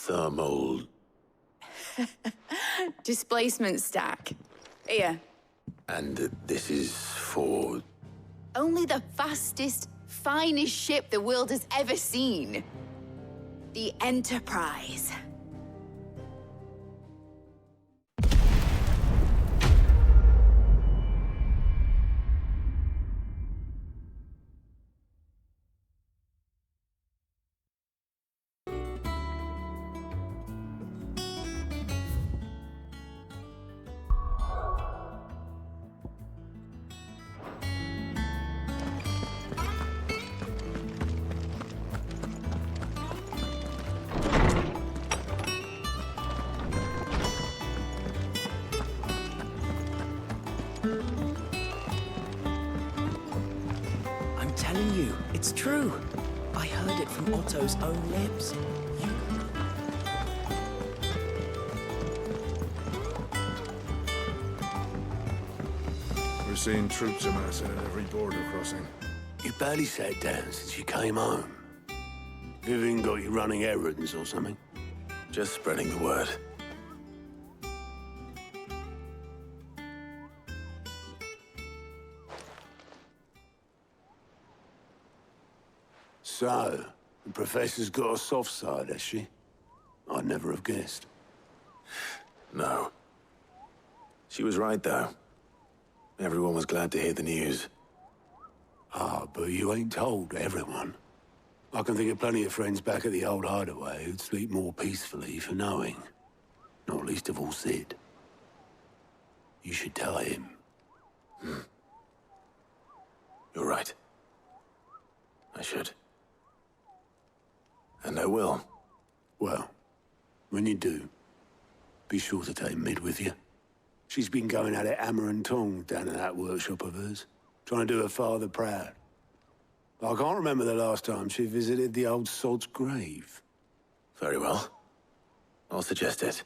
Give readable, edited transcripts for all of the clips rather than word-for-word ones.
Thermal... Displacement stack. Here. And this is for... Only the fastest, finest ship the world has ever seen. The Enterprise. I'm telling you, it's true. I heard it from Otto's own lips. We're seeing troops amassing at every border crossing. You barely sat down since you came home. Vivian got you running errands or something? Just spreading the word. So, the Professor's got a soft side, has she? I'd never have guessed. No. She was right, though. Everyone was glad to hear the news. Ah, but you ain't told everyone. I can think of plenty of friends back at the old hideaway who'd sleep more peacefully for knowing. Not least of all Sid. You should tell him. You're right. I should. And I will. Well, when you do, be sure to take Mid with you. She's been going at it hammer and tongs down in that workshop of hers, trying to do her father proud. I can't remember the last time she visited the old sod's grave. Very well. I'll suggest it.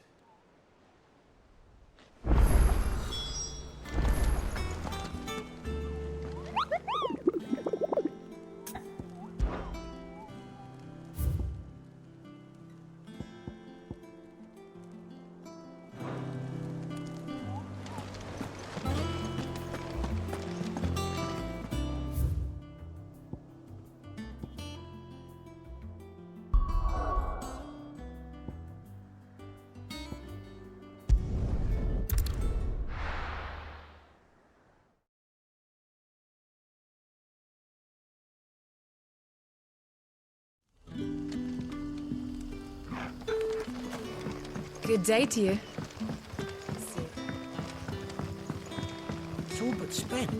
Good day to you. It's all but spent.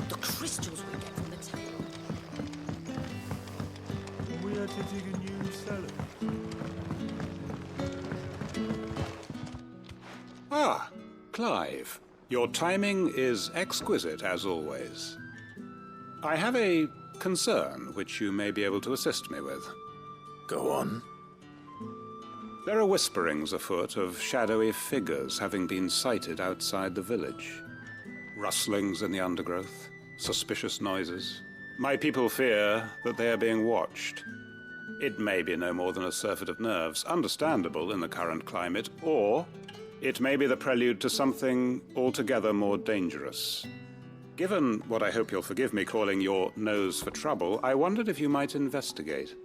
The crystals we get from the table. We had to dig a new cellar. Ah, Clive. Your timing is exquisite, as always. I have a concern which you may be able to assist me with. Go on. There are whisperings afoot of shadowy figures having been sighted outside the village. Rustlings in the undergrowth, suspicious noises. My people fear that they are being watched. It may be no more than a surfeit of nerves, understandable in the current climate, or it may be the prelude to something altogether more dangerous. Given what I hope you'll forgive me calling your nose for trouble, I wondered if you might investigate.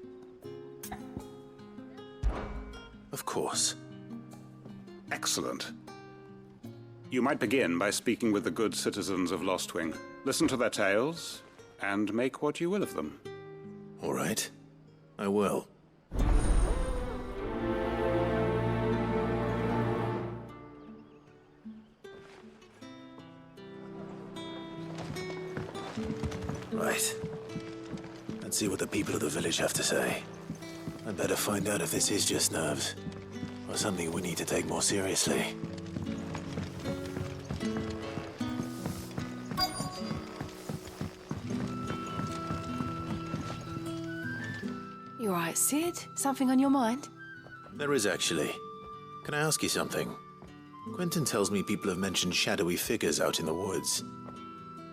Of course. Excellent. You might begin by speaking with the good citizens of Lostwing. Listen to their tales, and make what you will of them. All right. I will. Right. Let's see what the people of the village have to say. I'd better find out if this is just nerves, or something we need to take more seriously. You all right, Sid? Something on your mind? There is actually. Can I ask you something? Quentin tells me people have mentioned shadowy figures out in the woods.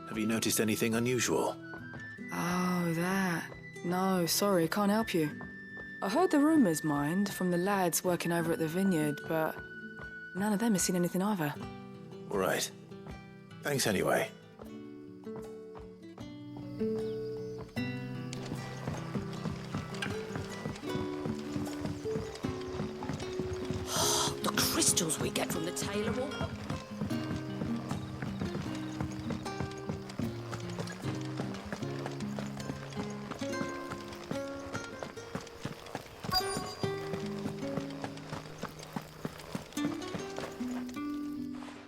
Have you noticed anything unusual? Oh, that. No, sorry, can't help you. I heard the rumours, mind, from the lads working over at the vineyard, but none of them has seen anything either. All right. Thanks anyway. The crystals we get from the tailor will...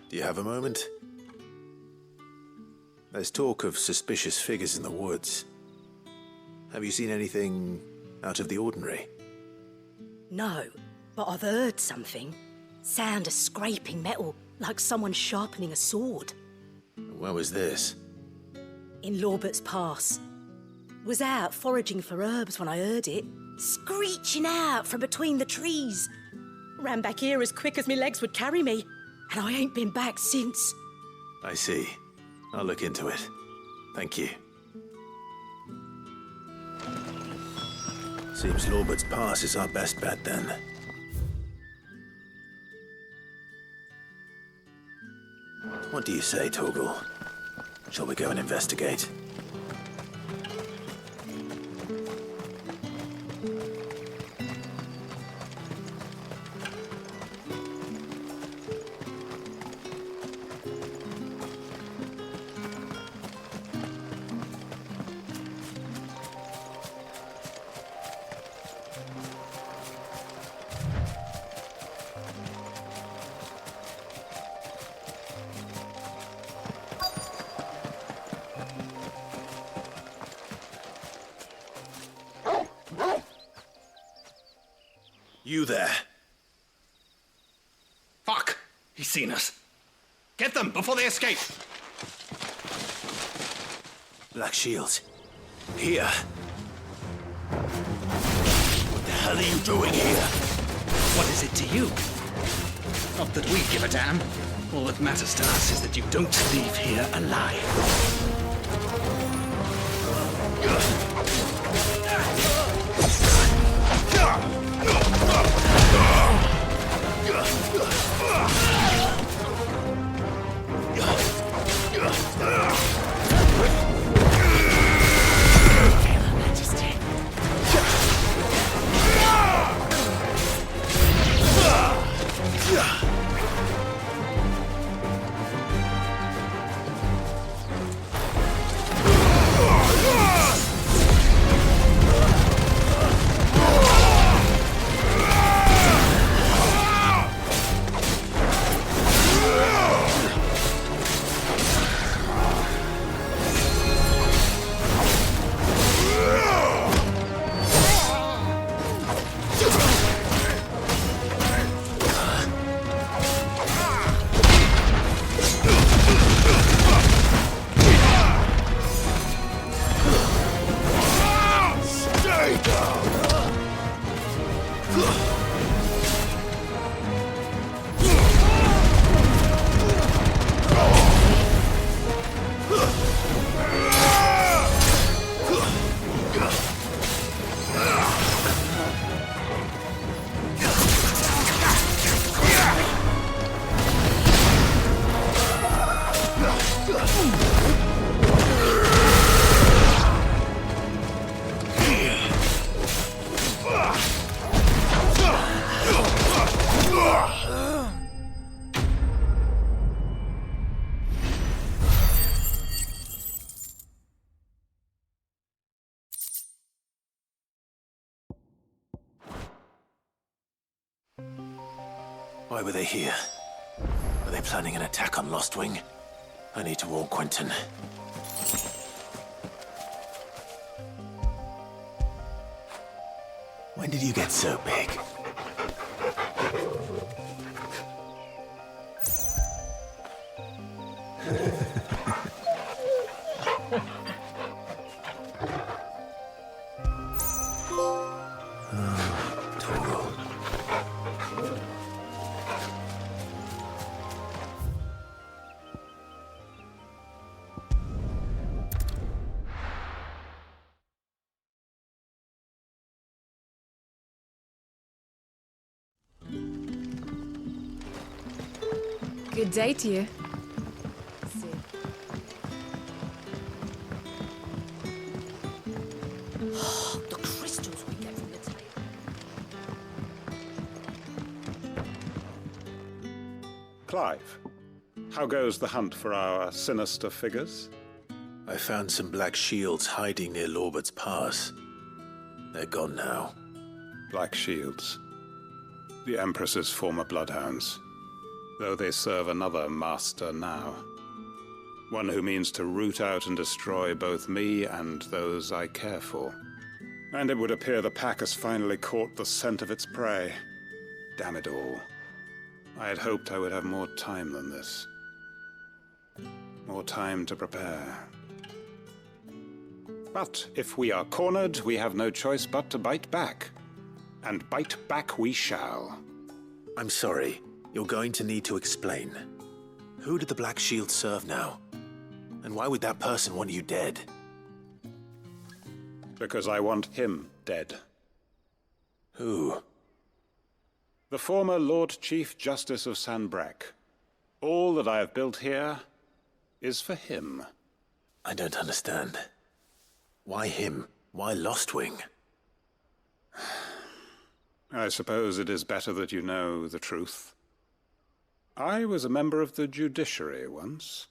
Do you have a moment? There's talk of suspicious figures in the woods. Have you seen anything out of the ordinary? No, but I've heard something. Sound of scraping metal, like someone sharpening a sword. Where was this? In Lorbert's Pass. Was out foraging for herbs when I heard it, screeching out from between the trees. Ran back here as quick as my legs would carry me, and I ain't been back since. I see. I'll look into it. Thank you. Seems Lorbert's Pass is our best bet then. What do you say, Torgal? Shall we go and investigate? You there. Fuck! He's seen us. Get them before they escape! Black Shields. Here. What the hell are you doing here? What is it to you? Not that we give a damn. All that matters to us is that you don't leave here alive. Why were they here? Are they planning an attack on Lostwing? I need to warn Quentin. When did you get so big? Good day to you. The crystals we get from the table. Clive, how goes the hunt for our sinister figures? I found some black shields hiding near Lorbert's Pass. They're gone now. Black Shields. The Empress's former bloodhounds. Though they serve another master now. One who means to root out and destroy both me and those I care for. And it would appear the pack has finally caught the scent of its prey. Damn it all. I had hoped I would have more time than this. More time to prepare. But if we are cornered, we have no choice but to bite back. And bite back we shall. I'm sorry. You're going to need to explain. Who did the Black Shield serve now? And why would that person want you dead? Because I want him dead. Who? The former Lord Chief Justice of Sanbreque. All that I have built here is for him. I don't understand. Why him? Why Lostwing? I suppose it is better that you know the truth. I was a member of the judiciary once.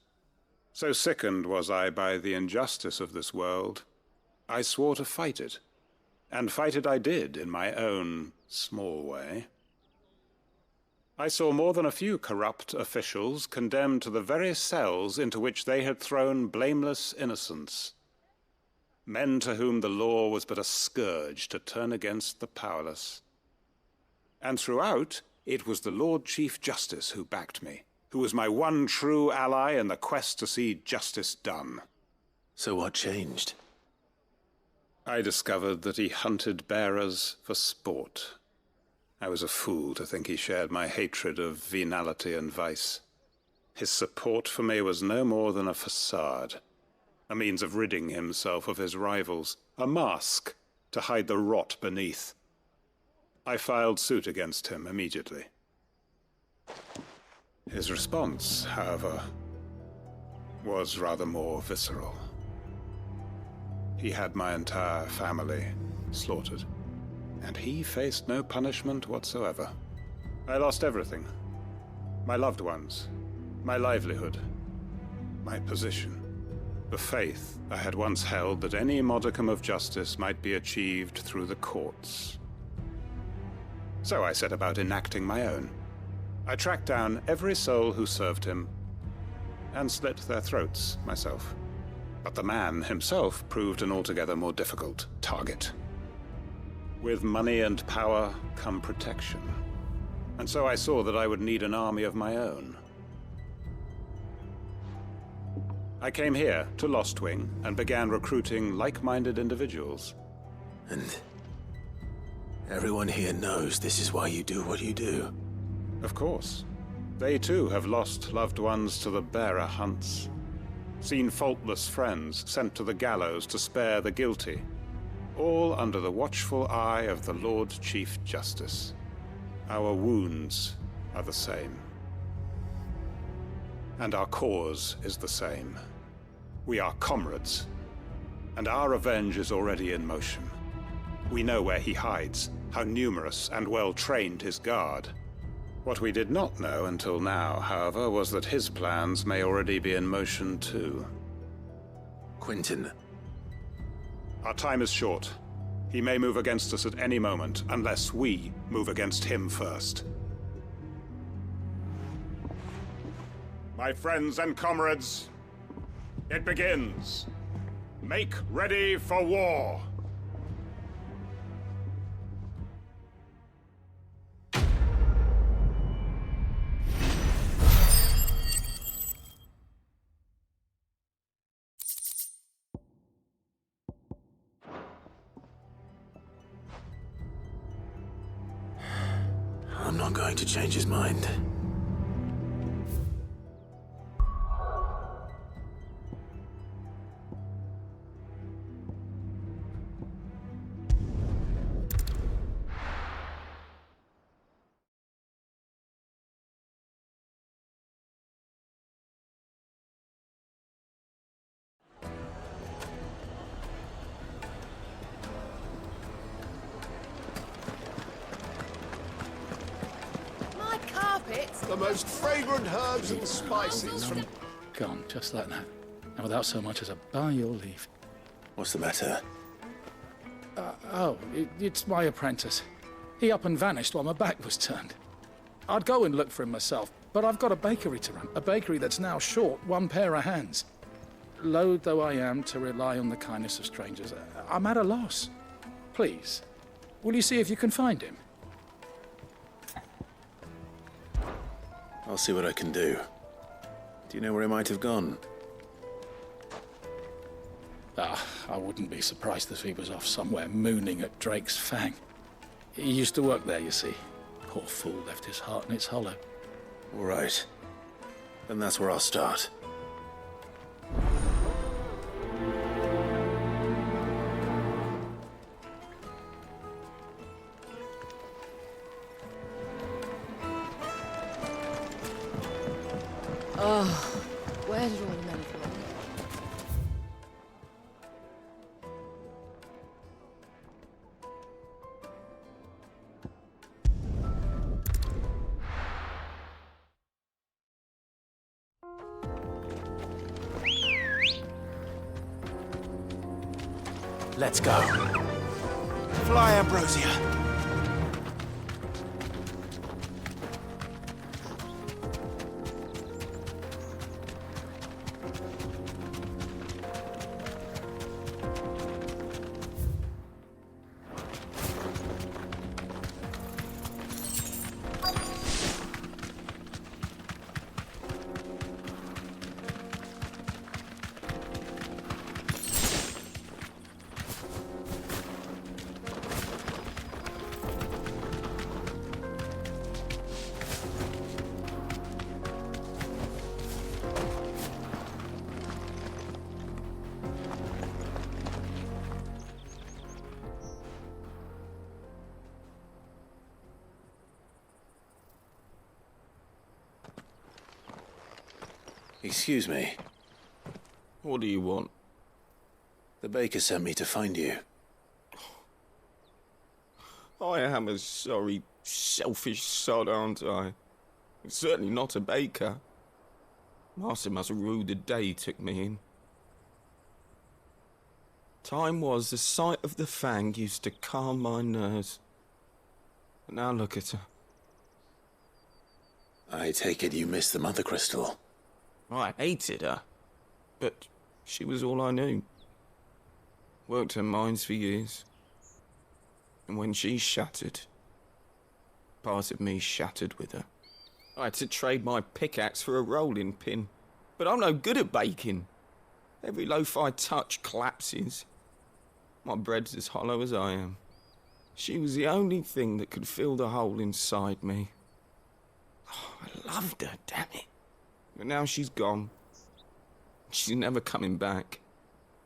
So sickened was I by the injustice of this world, I swore to fight it. And fight it I did, in my own small way. I saw more than a few corrupt officials condemned to the very cells into which they had thrown blameless innocents. Men to whom the law was but a scourge to turn against the powerless. And throughout, it was the Lord Chief Justice who backed me, who was my one true ally in the quest to see justice done. So what changed? I discovered that he hunted bearers for sport. I was a fool to think he shared my hatred of venality and vice. His support for me was no more than a facade, a means of ridding himself of his rivals, a mask to hide the rot beneath. I filed suit against him immediately. His response, however, was rather more visceral. He had my entire family slaughtered, and he faced no punishment whatsoever. I lost everything. My loved ones, my livelihood, my position, the faith I had once held that any modicum of justice might be achieved through the courts. So I set about enacting my own. I tracked down every soul who served him, and slit their throats myself. But the man himself proved an altogether more difficult target. With money and power come protection. And so I saw that I would need an army of my own. I came here to Lostwing and began recruiting like-minded individuals. And everyone here knows this is why you do what you do. Of course. They too have lost loved ones to the bearer hunts. Seen faultless friends sent to the gallows to spare the guilty. All under the watchful eye of the Lord Chief Justice. Our wounds are the same. And our cause is the same. We are comrades. And our revenge is already in motion. We know where he hides, how numerous and well-trained his guard. What we did not know until now, however, was that his plans may already be in motion too. Quentin. Our time is short. He may move against us at any moment, unless we move against him first. My friends and comrades, it begins. Make ready for war! I'm not going to change his mind. carpet. The most fragrant herbs and spices from... Gone, just like that. And without so much as a by your leave. What's the matter? It's my apprentice. He up and vanished while my back was turned. I'd go and look for him myself, but I've got a bakery to run. A bakery that's now short one pair of hands. Loath though I am to rely on the kindness of strangers, I'm at a loss. Please, will you see if you can find him? I'll see what I can do. Do you know where he might have gone? I wouldn't be surprised if he was off somewhere mooning at Drake's Fang. He used to work there, you see. Poor fool left his heart in its hollow. All right. Then that's where I'll start. Oh, where did all the men go? Let's go. Fly, Ambrosia. Excuse me. What do you want? The baker sent me to find you. I am a sorry, selfish sod, aren't I? I'm certainly not a baker. Master must have ruled the day he took me in. Time was the sight of the Fang used to calm my nerves. But now look at her. I take it you missed the Mother Crystal. I hated her, but she was all I knew. Worked her mines for years. And when she shattered, part of me shattered with her. I had to trade my pickaxe for a rolling pin, but I'm no good at baking. Every loaf I touch collapses. My bread's as hollow as I am. She was the only thing that could fill the hole inside me. Oh, I loved her, damn it. But now she's gone. She's never coming back.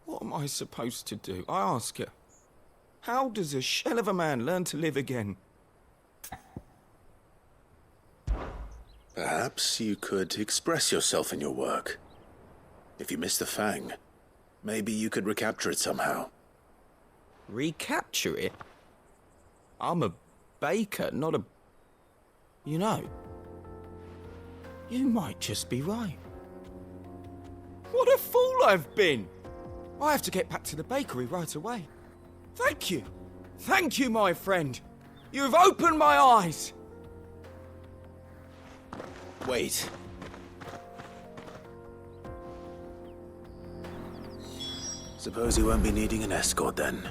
What am I supposed to do? I ask her. How does a shell of a man learn to live again? Perhaps you could express yourself in your work. If you missed the Fang, maybe you could recapture it somehow. Recapture it? I'm a baker, not a... You know, you might just be right. What a fool I've been! I have to get back to the bakery right away. Thank you. Thank you, my friend. You've opened my eyes. Wait. Suppose you won't be needing an escort then.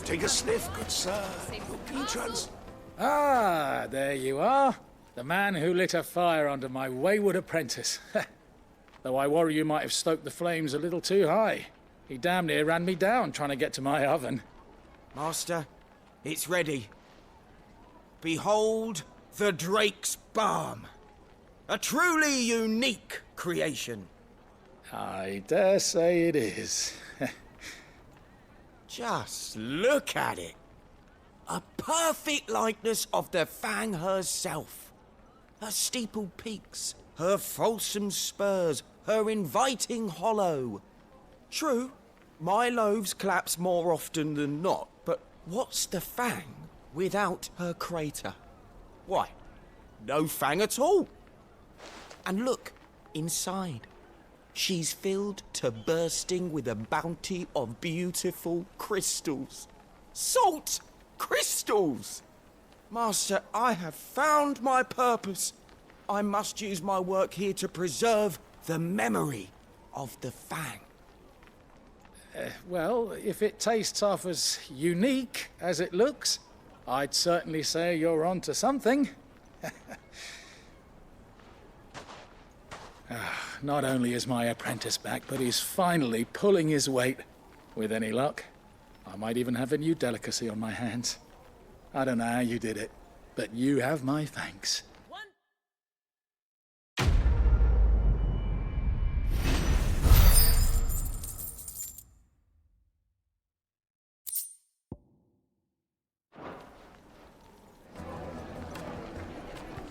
Take a sniff, good sir. Ah, there you are. The man who lit a fire under my wayward apprentice. Though I worry you might have stoked the flames a little too high. He damn near ran me down trying to get to my oven. Master, it's ready. Behold the Drake's Balm. A truly unique creation. I dare say it is. Just look at it. A perfect likeness of the Fang herself. Her steepled peaks, her fulsome spurs, her inviting hollow. True, my loaves collapse more often than not, but what's the Fang without her crater? Why, no Fang at all. And look, inside. She's filled to bursting with a bounty of beautiful crystals. Salt crystals! Master, I have found my purpose. I must use my work here to preserve the memory of the Fang. Well, if it tastes half as unique as it looks, I'd certainly say you're onto something. Not only is my apprentice back, but he's finally pulling his weight. With any luck, I might even have a new delicacy on my hands. I don't know how you did it, but you have my thanks.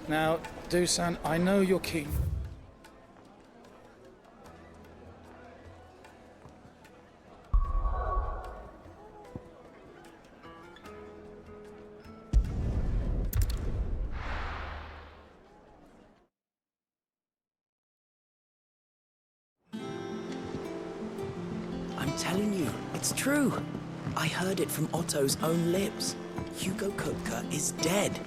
Now, Dusan, I know you're keen. I'm telling you, it's true. I heard it from Otto's own lips. Hugo Kupka is dead.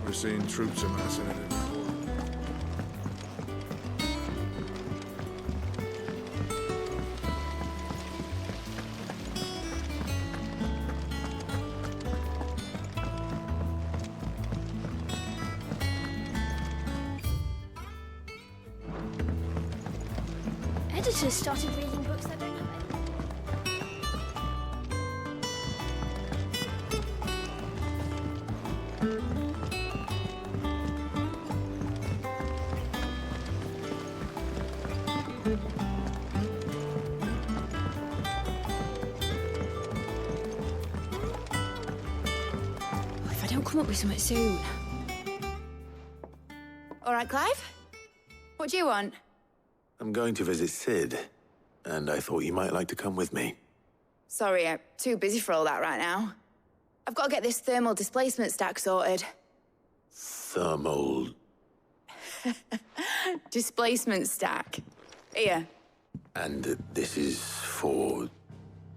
We're seeing troops amassing at every border. Editors started reading books that don't have If I don't come up with something soon. All right, Clive? What do you want? I'm going to visit Sid, and I thought you might like to come with me. Sorry, I'm too busy for all that right now. I've got to get this thermal displacement stack sorted. Thermal... Displacement stack. Here. And this is for...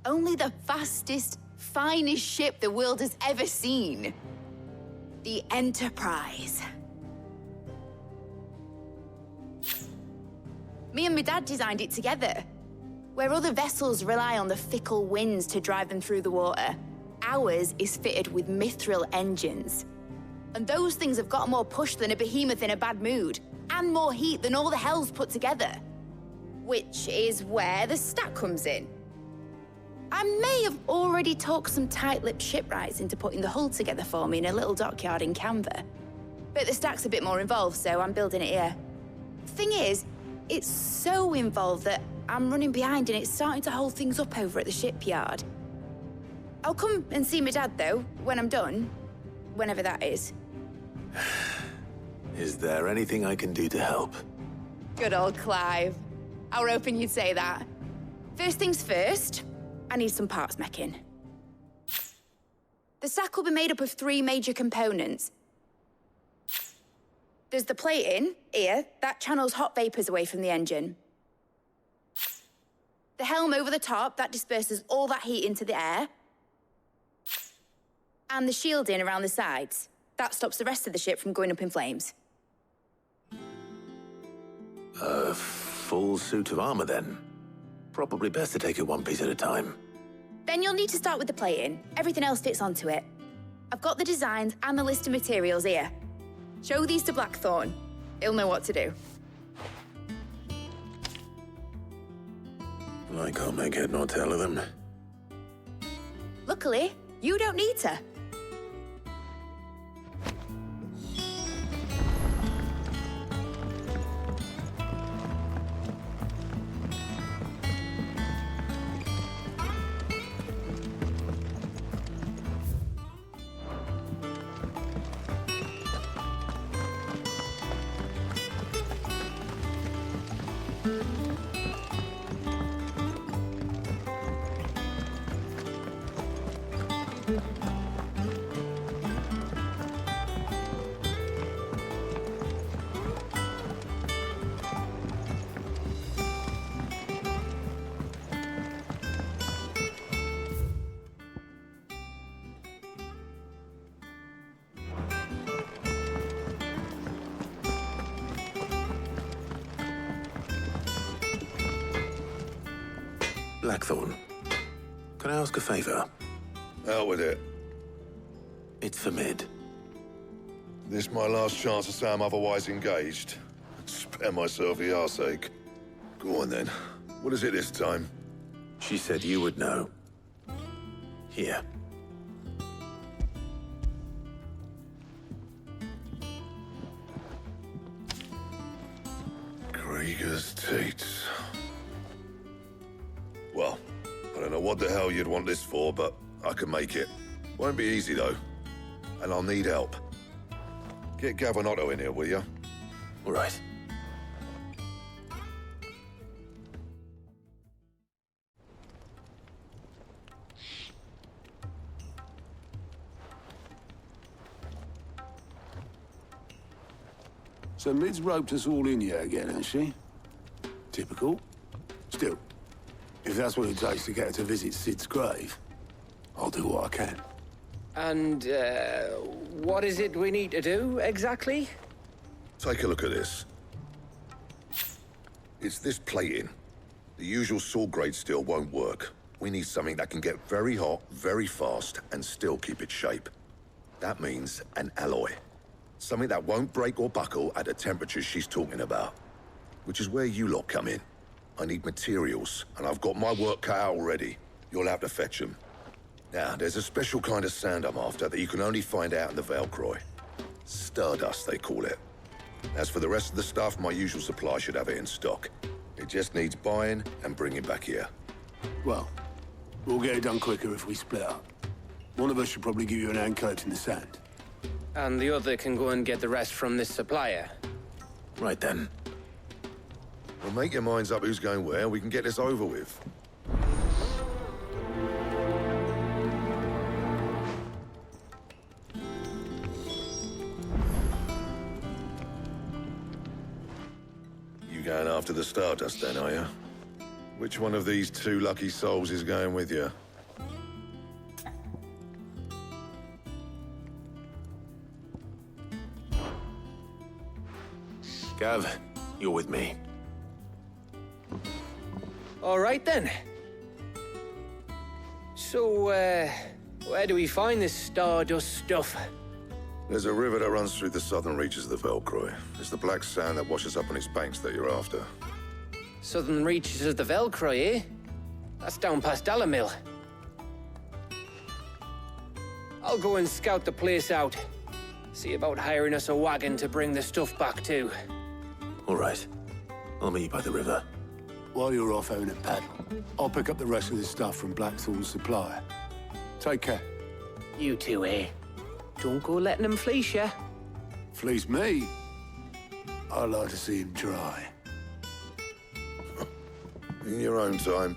Only the fastest, finest ship the world has ever seen. The Enterprise. Me and my dad designed it together. Where other vessels rely on the fickle winds to drive them through the water, ours is fitted with mithril engines. And those things have got more push than a behemoth in a bad mood, and more heat than all the hells put together. Which is where the stack comes in. I may have already talked some tight-lipped shipwrights into putting the hull together for me in a little dockyard in Canva. But the stack's a bit more involved, so I'm building it here. Thing is, it's so involved that I'm running behind and it's starting to hold things up over at the shipyard. I'll come and see my dad, though, when I'm done. Whenever that is. Is there anything I can do to help? Good old Clive. I were hoping you'd say that. First things first, I need some parts meching. The stack will be made up of 3 major components. There's the plating, here, that channels hot vapors away from the engine. The helm over the top, that disperses all that heat into the air. And the shielding around the sides. That stops the rest of the ship from going up in flames. A full suit of armor, then. Probably best to take it one piece at a time. Then you'll need to start with the plating. Everything else fits onto it. I've got the designs and the list of materials here. Show these to Blackthorn. He'll know what to do. I can't make head nor tail of them. Luckily, you don't need to. Blackthorn, can I ask a favor? Out with it. It's for Mid. This my last chance to say I'm otherwise engaged. Spare myself the arseache. Go on then. What is it this time? She said you would know. Here. Krieger's Teats. Well, I don't know what the hell you'd want this for, but I can make it. Won't be easy, though. And I'll need help. Get Gavin-Otto in here, will you? All right. So Mid's roped us all in here again, has she? Typical. Still, if that's what it takes to get her to visit Sid's grave, I'll do what I can. And, what is it we need to do, exactly? Take a look at this. It's this plating. The usual sword grade steel won't work. We need something that can get very hot, very fast, and still keep its shape. That means an alloy. Something that won't break or buckle at the temperatures she's talking about. Which is where you lot come in. I need materials, and I've got my work cut out already. You'll have to fetch them. Now, there's a special kind of sand I'm after that you can only find out in the Velcroy. Stardust, they call it. As for the rest of the stuff, my usual supply should have it in stock. It just needs buying and bringing back here. Well, we'll get it done quicker if we split up. One of us should probably give you an hand coating the sand. And the other can go and get the rest from this supplier. Right then. Well, make your minds up who's going where, we can get this over with. You going after the Stardust then, are you? Which one of these two lucky souls is going with you? Gav, you're with me. All right, then. So, where do we find this Stardust stuff? There's a river that runs through the southern reaches of the Velcroy. It's the black sand that washes up on its banks that you're after. Southern reaches of the Velcroy, eh? That's down past Dalamil. I'll go and scout the place out. See about hiring us a wagon to bring the stuff back to. All right. I'll meet you by the river. While you're off having a paddle, I'll pick up the rest of the stuff from Blackthorn's supplier. Take care. You two, eh? Don't go letting them fleece ya. Fleece me? I'd like to see him try. In your own time.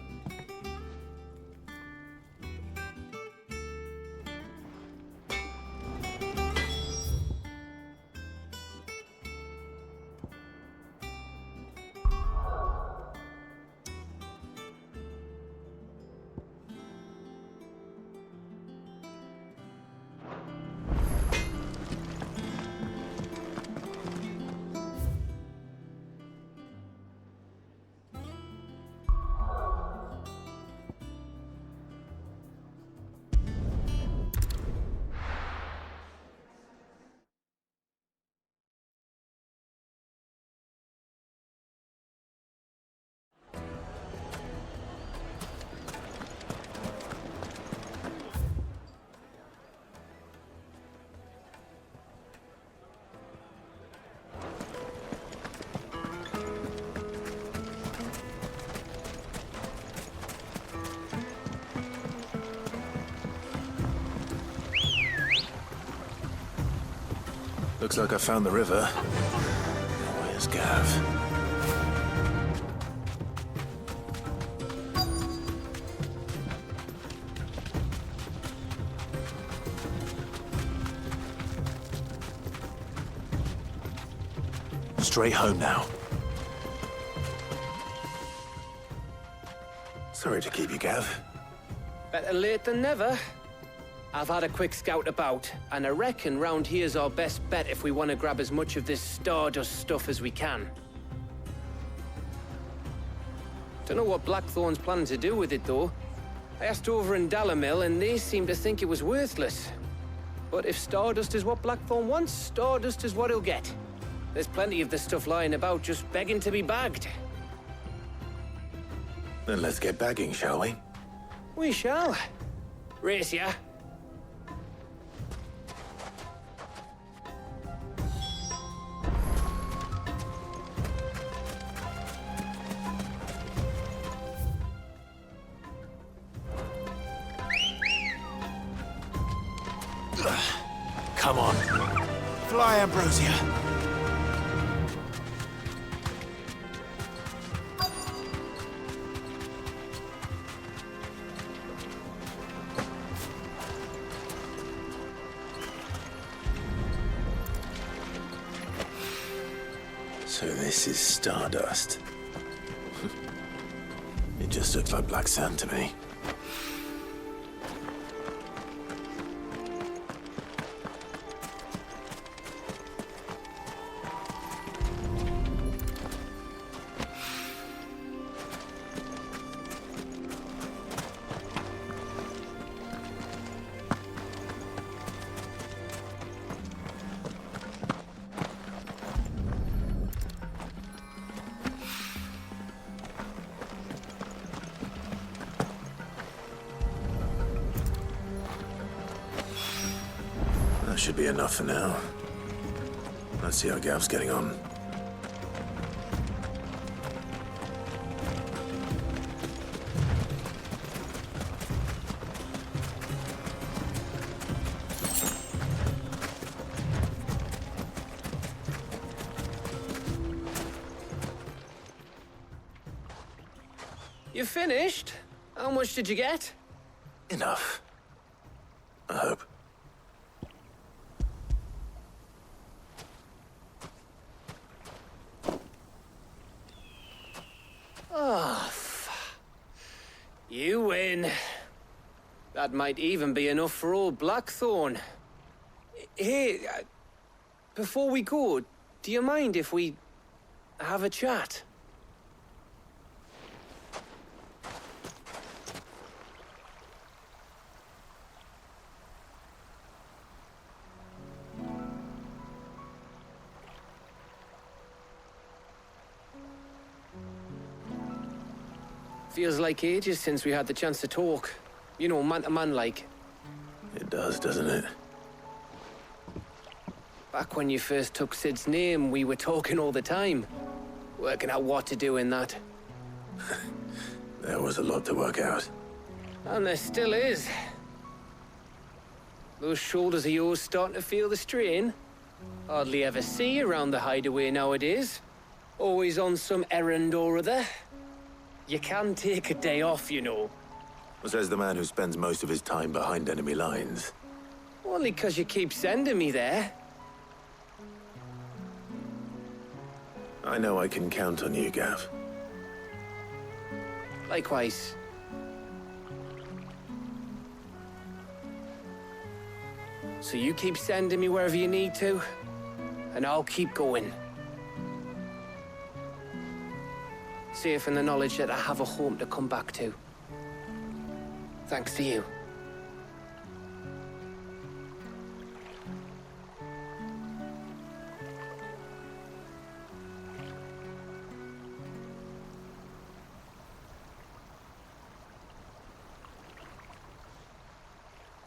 Looks like I found the river. Now where's Gav? Straight home now. Sorry to keep you, Gav. Better late than never. I've had a quick scout about, and I reckon round here's our best bet if we want to grab as much of this Stardust stuff as we can. Don't know what Blackthorn's planning to do with it, though. I asked over in Dalamil, and they seem to think it was worthless. But if Stardust is what Blackthorn wants, Stardust is what he'll get. There's plenty of this stuff lying about, just begging to be bagged. Then let's get bagging, shall we? We shall. Race ya. Come on. Fly, Ambrosia. So this is Stardust. It just looks like black sand to me. That should be enough for now. Let's see how Gav's getting on. You finished? How much did you get? Enough. I hope. Oh, you win. That might even be enough for old Blackthorn. Hey, before we go, do you mind if we have a chat? Feels like ages since we had the chance to talk. You know, man to man like. It does, doesn't it? Back when you first took Sid's name, we were talking all the time. Working out what to do in that. There was a lot to work out. And there still is. Those shoulders of yours starting to feel the strain. Hardly ever see you around the hideaway nowadays. Always on some errand or other. You can take a day off, you know. Says the man who spends most of his time behind enemy lines. Only 'cause you keep sending me there. I know I can count on you, Gav. Likewise. So you keep sending me wherever you need to, and I'll keep going. Safe in the knowledge that I have a home to come back to. Thanks to you.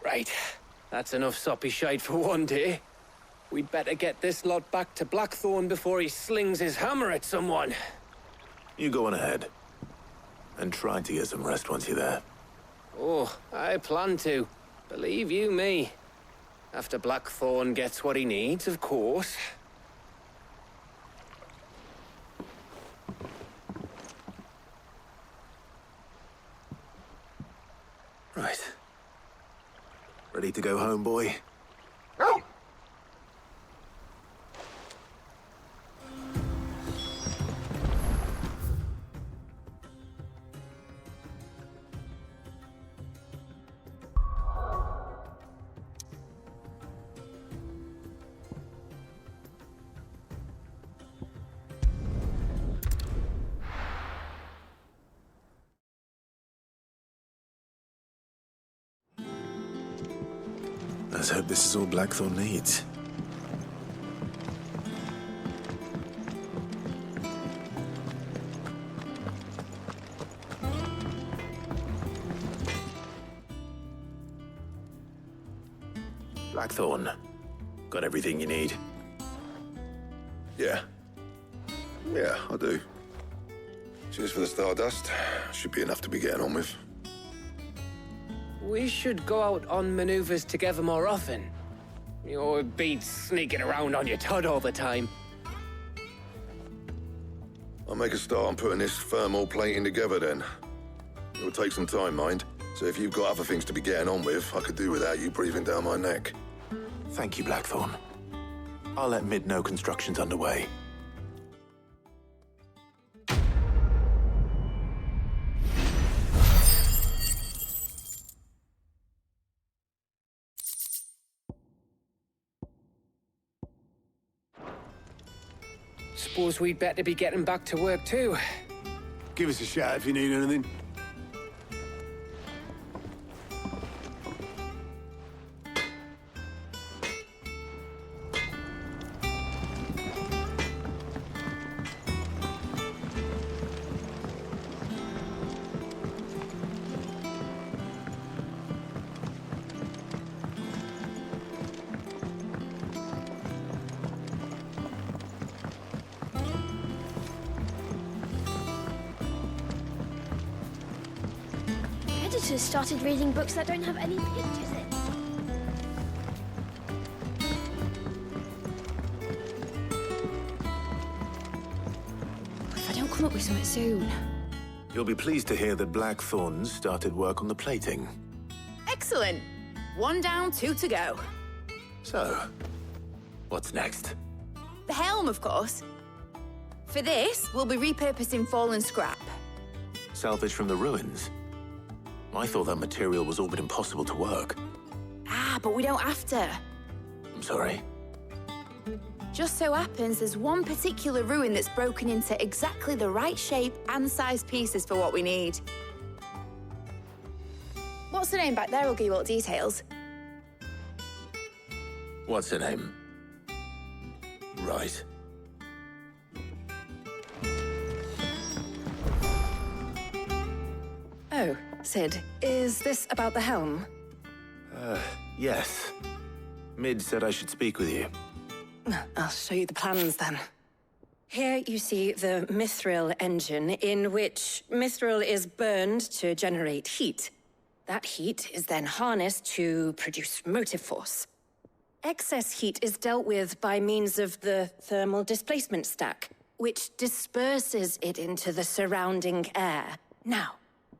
Right. That's enough soppy shite for one day. We'd better get this lot back to Blackthorn before he slings his hammer at someone. You go on ahead. And try to get some rest once you're there. Oh, I plan to. Believe you me. After Blackthorn gets what he needs, of course. Right. Ready to go home, boy? Let's hope this is all Blackthorn needs. Blackthorn, got everything you need? Yeah. Yeah, I do. Cheers for the stardust. Should be enough to be getting on with. We should go out on maneuvers together more often. You'll be sneaking around on your Todd all the time. I'll make a start on putting this thermal plating together then. It will take some time, mind. So if you've got other things to be getting on with, I could do without you breathing down my neck. Thank you, Blackthorn. I'll let Mid know construction's underway. Suppose we'd better be getting back to work too. Give us a shout if you need anything. Editors started reading books that don't have any pictures in. If I don't come up with something soon. You'll be pleased to hear that Blackthorn started work on the plating. Excellent. 1 down, 2 to go. So, what's next? The helm, of course. For this, we'll be repurposing fallen scrap. Salvage from the ruins? I thought that material was all but impossible to work. Ah, but we don't have to. I'm sorry. Just so happens there's one particular ruin that's broken into exactly the right shape and size pieces for what we need. What's the name back there? I'll give you all the details. What's her name? Right. Oh, Sid, is this about the helm? Yes. Mid said I should speak with you. I'll show you the plans then. Here you see the mithril engine, in which mithril is burned to generate heat. That heat is then harnessed to produce motive force. Excess heat is dealt with by means of the thermal displacement stack, which disperses it into the surrounding air. Now,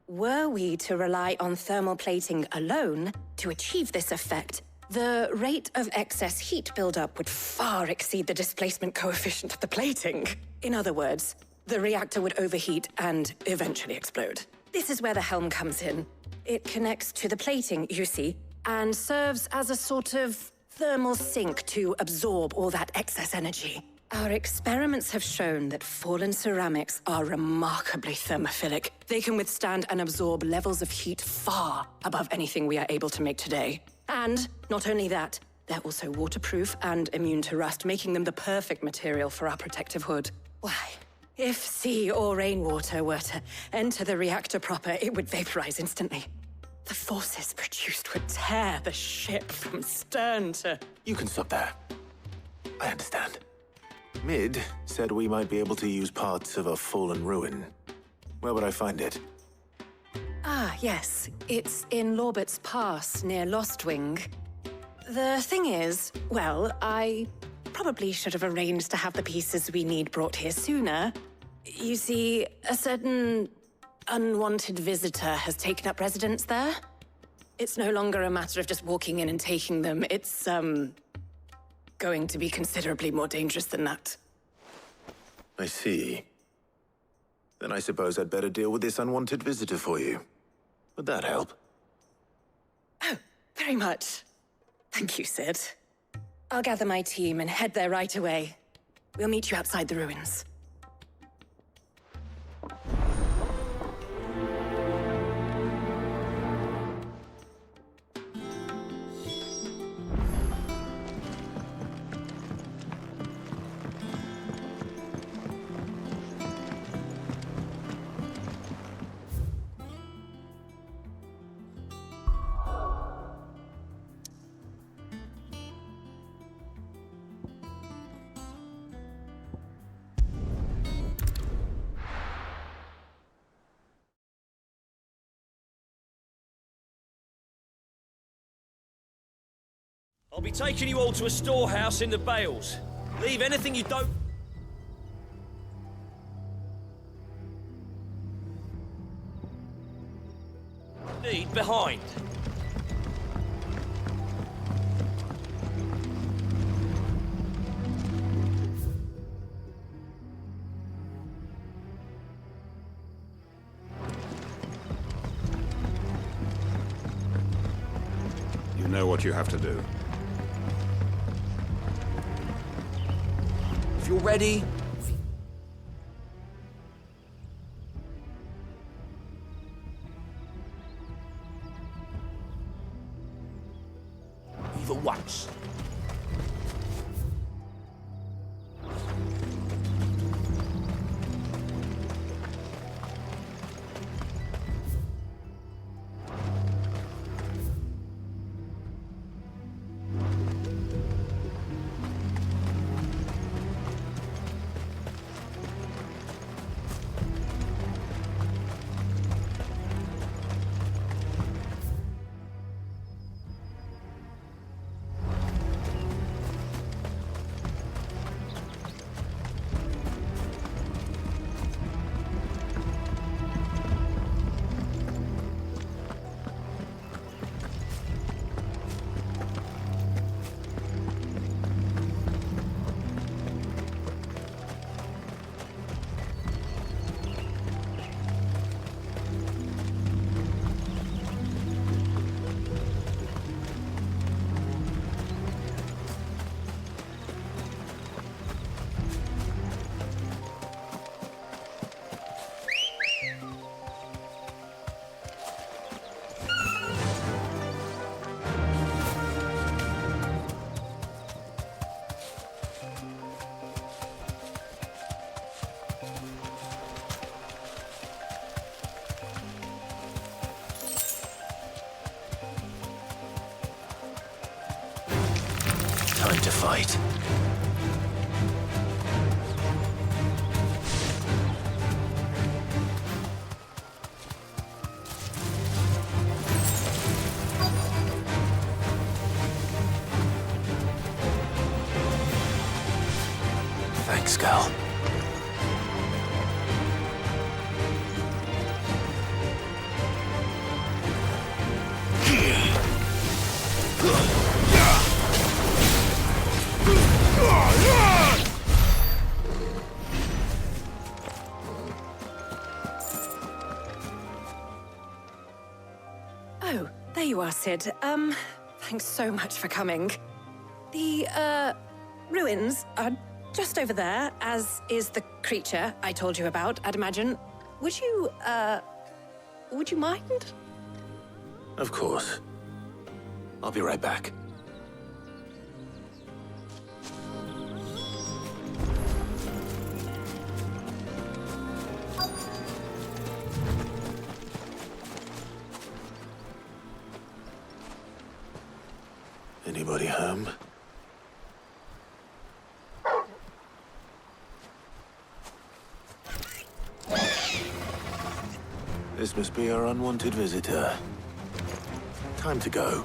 were we to rely on thermal plating alone to achieve this effect, the rate of excess heat buildup would far exceed the displacement coefficient of the plating. In other words, the reactor would overheat and eventually explode. This is where the helm comes in. It connects to the plating, you see, and serves as a sort of thermal sink to absorb all that excess energy. Our experiments have shown that fallen ceramics are remarkably thermophilic. They can withstand and absorb levels of heat far above anything we are able to make today. And not only that, they're also waterproof and immune to rust, making them the perfect material for our protective hood. Why, if sea or rainwater were to enter the reactor proper, it would vaporize instantly. The forces produced would tear the ship from stern to... You can stop there. I understand. Mid said we might be able to use parts of a fallen ruin. Where would I find it? Ah, yes. It's in Lorbert's Pass, near Lostwing. The thing is, well, I probably should have arranged to have the pieces we need brought here sooner. You see, a certain unwanted visitor has taken up residence there. It's no longer a matter of just walking in and taking them. It's, going to be considerably more dangerous than that. I see. Then I suppose I'd better deal with this unwanted visitor for you. Would that help? Oh, very much. Thank you, Sid. I'll gather my team and head there right away. We'll meet you outside the ruins. I'll be taking you all to a storehouse in the Bales. Leave anything you don't... need behind. You know what you have to do. If you're ready... Either once. Time to fight. Thanks, Gal. Oh, there you are, Sid. Thanks so much for coming. The, ruins are just over there, as is the creature I told you about, I'd imagine. Would you mind? Of course. I'll be right back. Anybody home? This must be our unwanted visitor. Time to go.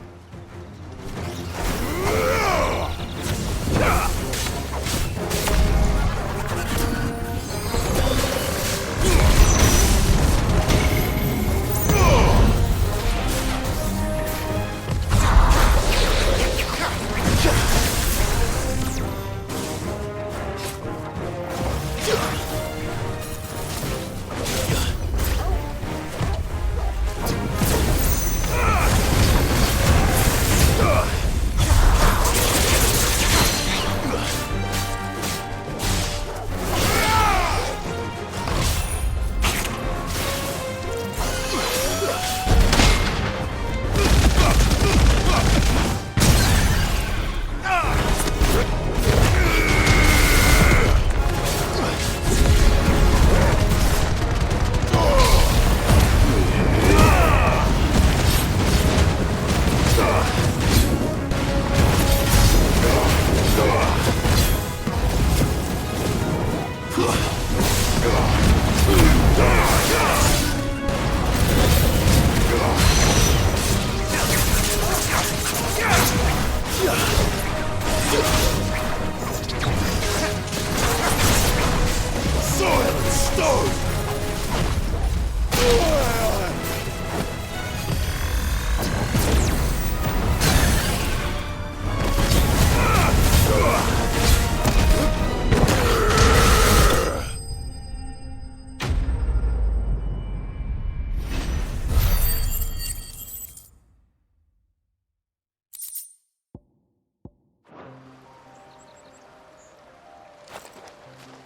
Soil and stone!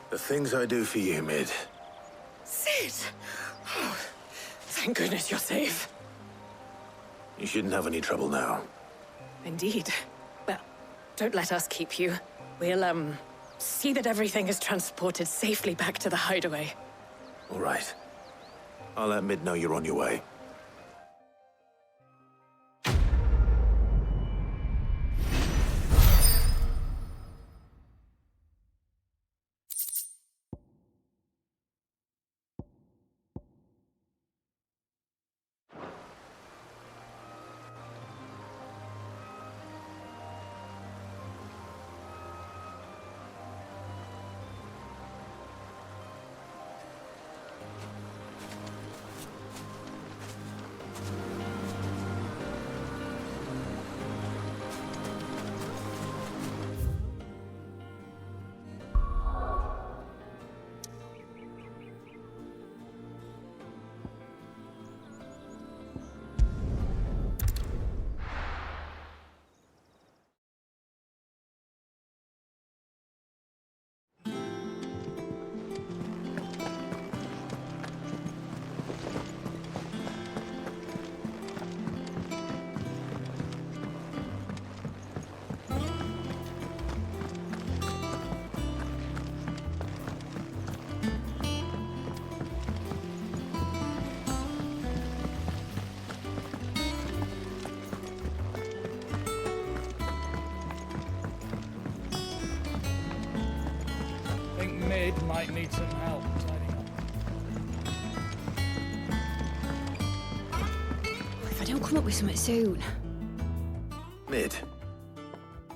The things I do for you, Mid. Sid! Oh, thank goodness you're safe. You shouldn't have any trouble now. Indeed. Well, don't let us keep you. We'll, see that everything is transported safely back to the hideaway. All right. I'll let Mid know you're on your way. Mid might need some help tidying up. If I don't come up with something soon. Mid.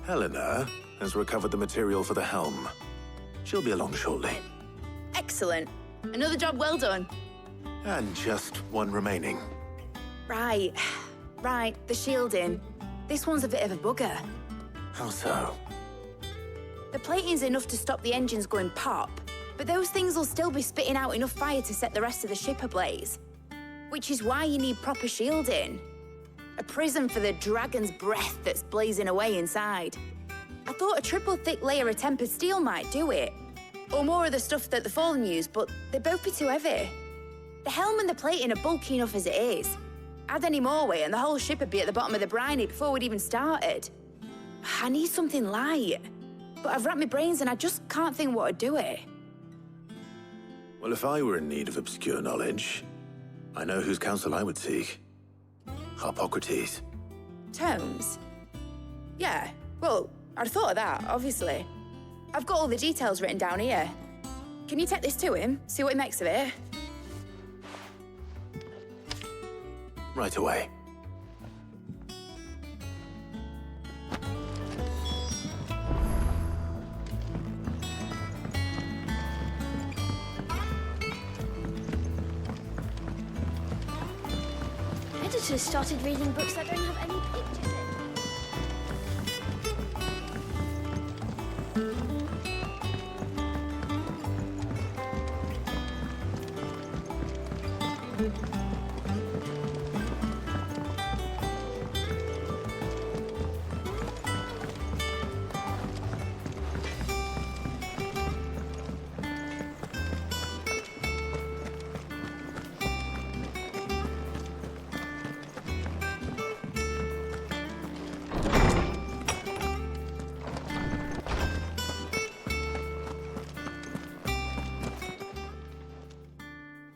Helena has recovered the material for the helm. She'll be along shortly. Excellent. Another job well done. And just one remaining. Right. Right, the shielding. This one's a bit of a bugger. How so? The plating's enough to stop the engines going pop, but those things will still be spitting out enough fire to set the rest of the ship ablaze. Which is why you need proper shielding. A prism for the dragon's breath that's blazing away inside. I thought a triple thick layer of tempered steel might do it. Or more of the stuff that the Fallen use, but they'd both be too heavy. The helm and the plating are bulky enough as it is. Add any more weight and the whole ship would be at the bottom of the briny before we'd even started. I need something light. But I've racked my brains and I just can't think what would do it. Well, if I were in need of obscure knowledge, I know whose counsel I would seek. Harpocrates. Tomes? Yeah, well, I'd thought of that, obviously. I've got all the details written down here. Can you take this to him, see what he makes of it? Right away. Editors started reading books that don't have any pictures in.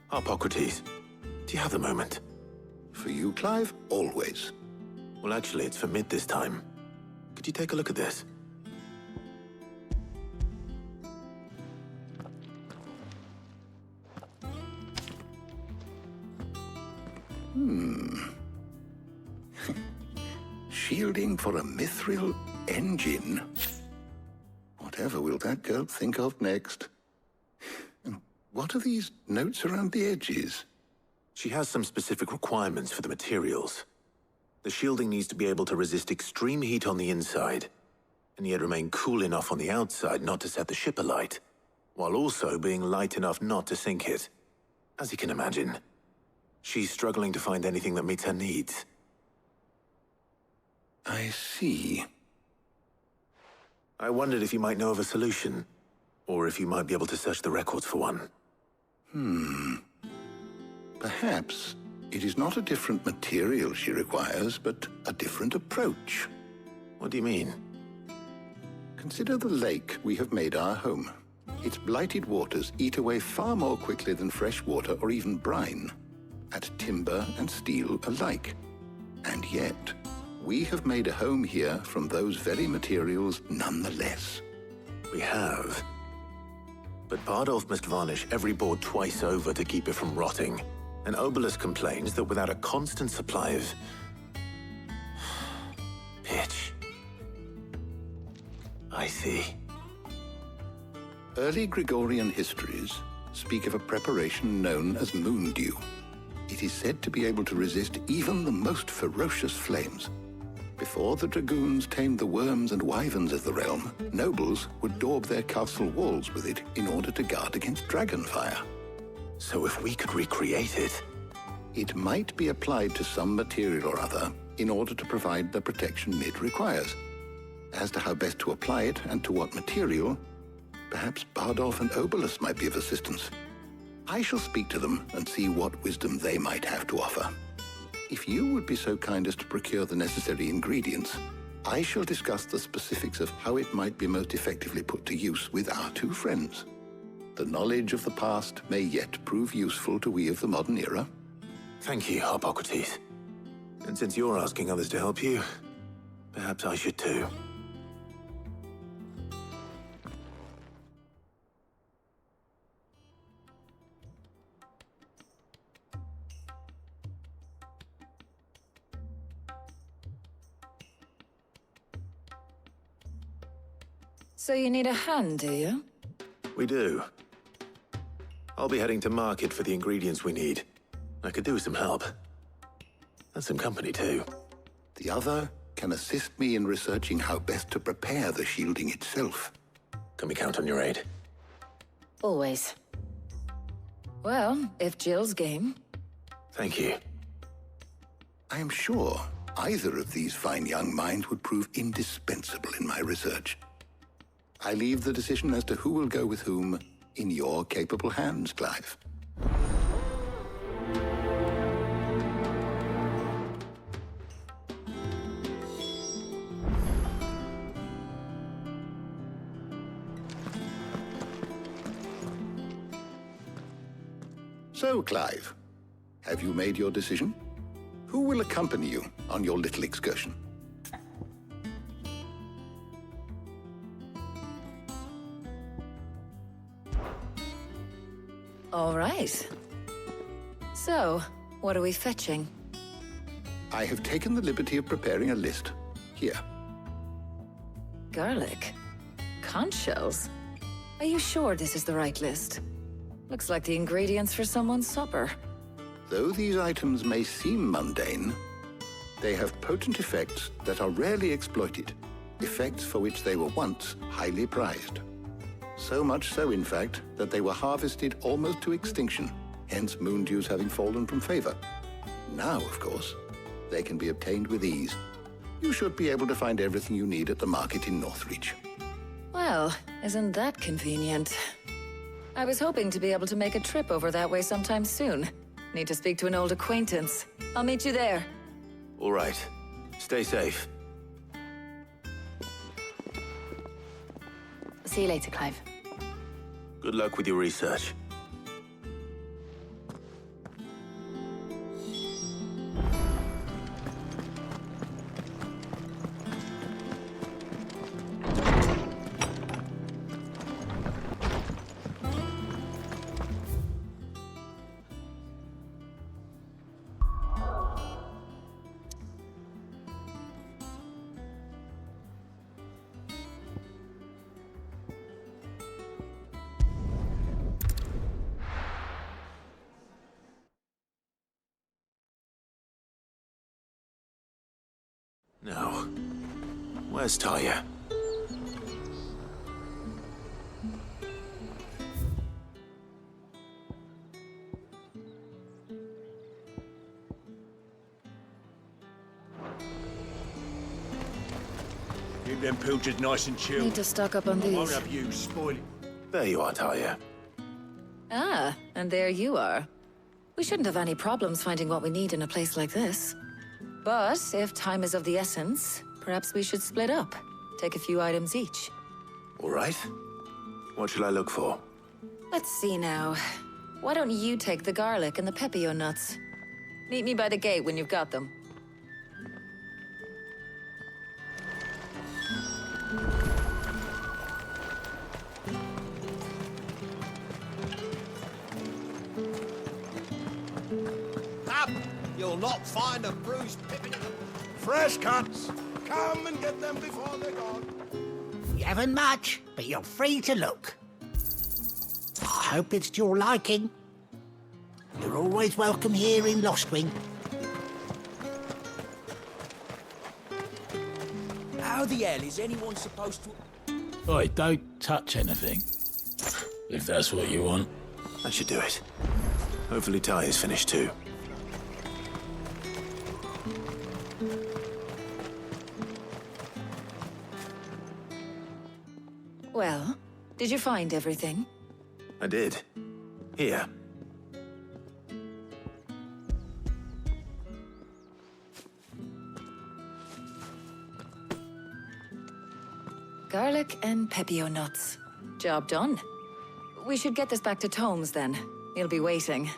Harpocrates, do you have the moment? For you, Clive? Always. Well, actually, it's for Mid this time. Could you take a look at this? Shielding for a mithril engine? Whatever will that girl think of next? And what are these notes around the edges? She has some specific requirements for the materials. The shielding needs to be able to resist extreme heat on the inside, and yet remain cool enough on the outside not to set the ship alight, while also being light enough not to sink it. As you can imagine, she's struggling to find anything that meets her needs. I see. I wondered if you might know of a solution, or if you might be able to search the records for one. Perhaps it is not a different material she requires, but a different approach. What do you mean? Consider the lake we have made our home. Its blighted waters eat away far more quickly than fresh water or even brine, at timber and steel alike. And yet, we have made a home here from those very materials nonetheless. We have. But Bardolph must varnish every board twice over to keep it from rotting. And Obelus complains that without a constant supply of pitch. I see. Early Gregorian histories speak of a preparation known as moon dew. It is said to be able to resist even the most ferocious flames. Before the dragoons tamed the worms and wyverns of the realm, nobles would daub their castle walls with it in order to guard against dragonfire. So if we could recreate it... It might be applied to some material or other in order to provide the protection Mid requires. As to how best to apply it and to what material, perhaps Bardolph and Obelus might be of assistance. I shall speak to them and see what wisdom they might have to offer. If you would be so kind as to procure the necessary ingredients, I shall discuss the specifics of how it might be most effectively put to use with our two friends. The knowledge of the past may yet prove useful to we of the modern era. Thank you, Hippocrates. And since you're asking others to help you, perhaps I should too. So you need a hand, do you? We do. I'll be heading to market for the ingredients we need. I could do with some help. And some company, too. The other can assist me in researching how best to prepare the shielding itself. Can we count on your aid? Always. Well, if Jill's game. Thank you. I am sure either of these fine young minds would prove indispensable in my research. I leave the decision as to who will go with whom in your capable hands, Clive. So, Clive, have you made your decision? Who will accompany you on your little excursion? All right. So, what are we fetching? I have taken the liberty of preparing a list. Here. Garlic? Conch shells? Are you sure this is the right list? Looks like the ingredients for someone's supper. Though these items may seem mundane, they have potent effects that are rarely exploited, effects for which they were once highly prized. So much so, in fact, that they were harvested almost to extinction, hence moon dews having fallen from favor. Now, of course, they can be obtained with ease. You should be able to find everything you need at the market in Northreach. Well, isn't that convenient? I was hoping to be able to make a trip over that way sometime soon. Need to speak to an old acquaintance. I'll meet you there. All right. Stay safe. See you later, Clive. Good luck with your research. No. Where's Taya? Keep them pilchards nice and chilled. Need to stock up on these. Won't have you spoil it. There you are, Taya. Ah, and there you are. We shouldn't have any problems finding what we need in a place like this. But if time is of the essence, perhaps we should split up. Take a few items each. All right. What shall I look for? Let's see now. Why don't you take the garlic and the pepio nuts? Meet me by the gate when you've got them. Up! You'll not find a bruised pippin in the... Fresh cuts! Come and get them before they're gone. You haven't much, but you're free to look. I hope it's to your liking. You're always welcome here in Lostwing. How the hell is anyone supposed to... Oi, don't touch anything. If that's what you want. That should do it. Hopefully Taya's finished too. Well, did you find everything? I did. Here. Garlic and pepio nuts. Job done. We should get this back to Tomes then. He'll be waiting.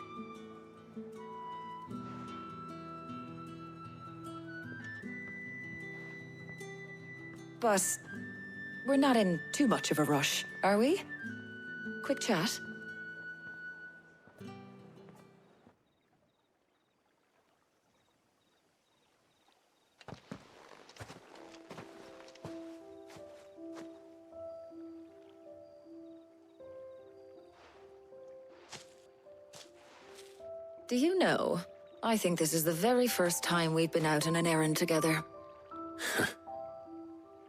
But we're not in too much of a rush, are we? Quick chat. Do you know, I think this is the very first time we've been out on an errand together.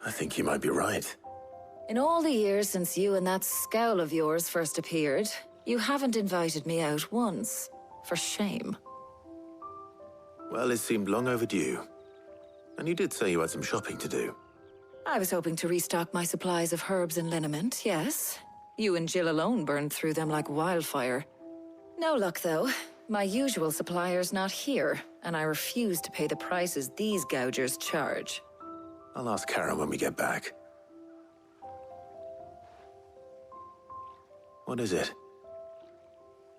I think you might be right. In all the years since you and that scowl of yours first appeared, you haven't invited me out once. For shame. Well, it seemed long overdue. And you did say you had some shopping to do. I was hoping to restock my supplies of herbs and liniment, yes. You and Jill alone burned through them like wildfire. No luck, though. My usual supplier's not here, and I refuse to pay the prices these gougers charge. I'll ask Karen when we get back. What is it?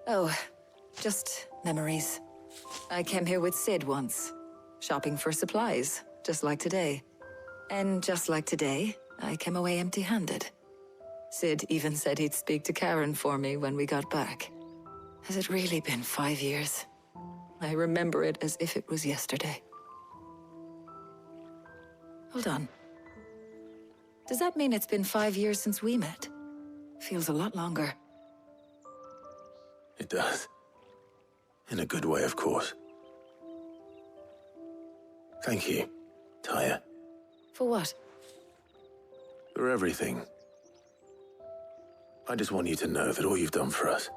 Oh, just memories. I came here with Sid once, shopping for supplies, just like today. And just like today, I came away empty-handed. Sid even said he'd speak to Karen for me when we got back. Has it really been 5 years? I remember it as if it was yesterday. Hold on. Does that mean it's been 5 years since we met? Feels a lot longer. It does. In a good way, of course. Thank you, Taya. For what? For everything. I just want you to know that all you've done for us,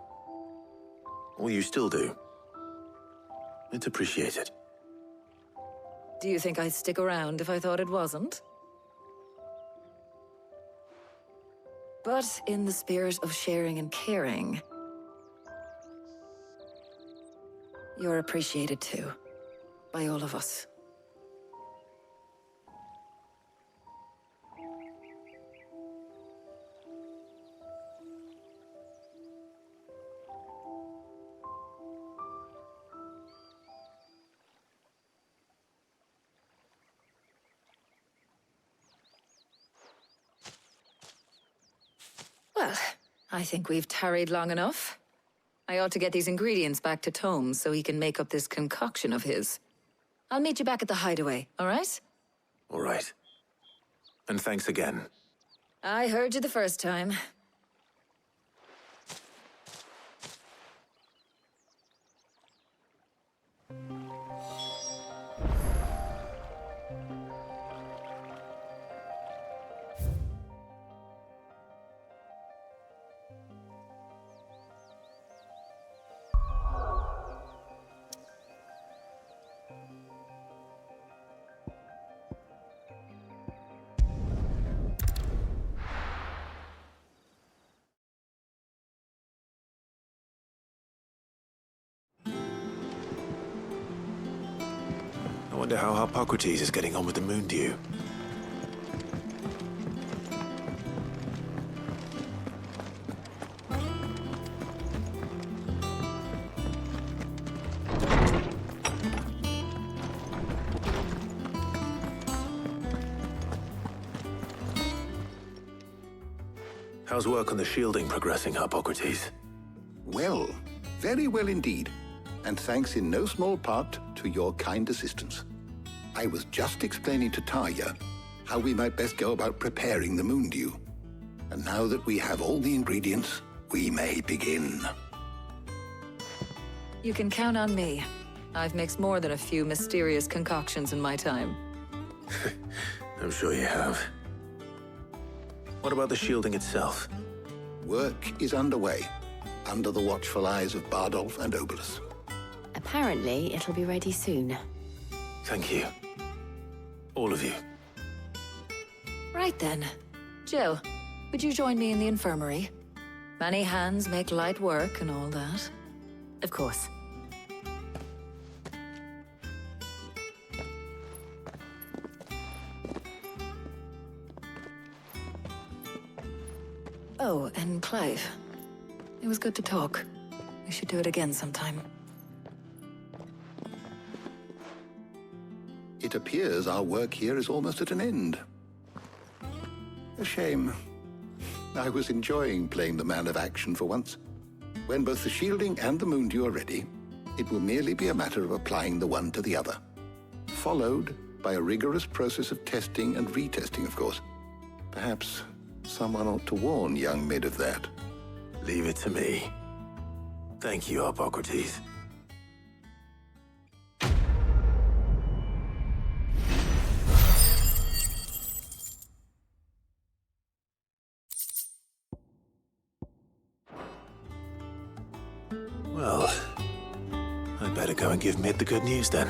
all you still do, it's appreciated. Do you think I'd stick around if I thought it wasn't? But in the spirit of sharing and caring, you're appreciated too, by all of us. Well, I think we've tarried long enough. I ought to get these ingredients back to Tomes so he can make up this concoction of his. I'll meet you back at the hideaway, all right? All right. And thanks again. I heard you the first time. Wonder how Hippocrates is getting on with the moon dew. How's work on the shielding progressing, Hippocrates? Well, very well indeed. And thanks in no small part to your kind assistance. I was just explaining to Tarja how we might best go about preparing the moon dew. And now that we have all the ingredients, we may begin. You can count on me. I've mixed more than a few mysterious concoctions in my time. I'm sure you have. What about the shielding itself? Work is underway, under the watchful eyes of Bardolph and Obolus. Apparently, it'll be ready soon. Thank you. All of you. Right then. Jill, would you join me in the infirmary? Many hands make light work and all that. Of course. Oh, and Clive. It was good to talk. We should do it again sometime. It appears our work here is almost at an end. A shame. I was enjoying playing the man of action for once. When both the shielding and the moon dew are ready, it will merely be a matter of applying the one to the other. Followed by a rigorous process of testing and retesting, of course. Perhaps someone ought to warn young Mid of that. Leave it to me. Thank you, Hippocrates. Well, I'd better go and give Mid the good news then.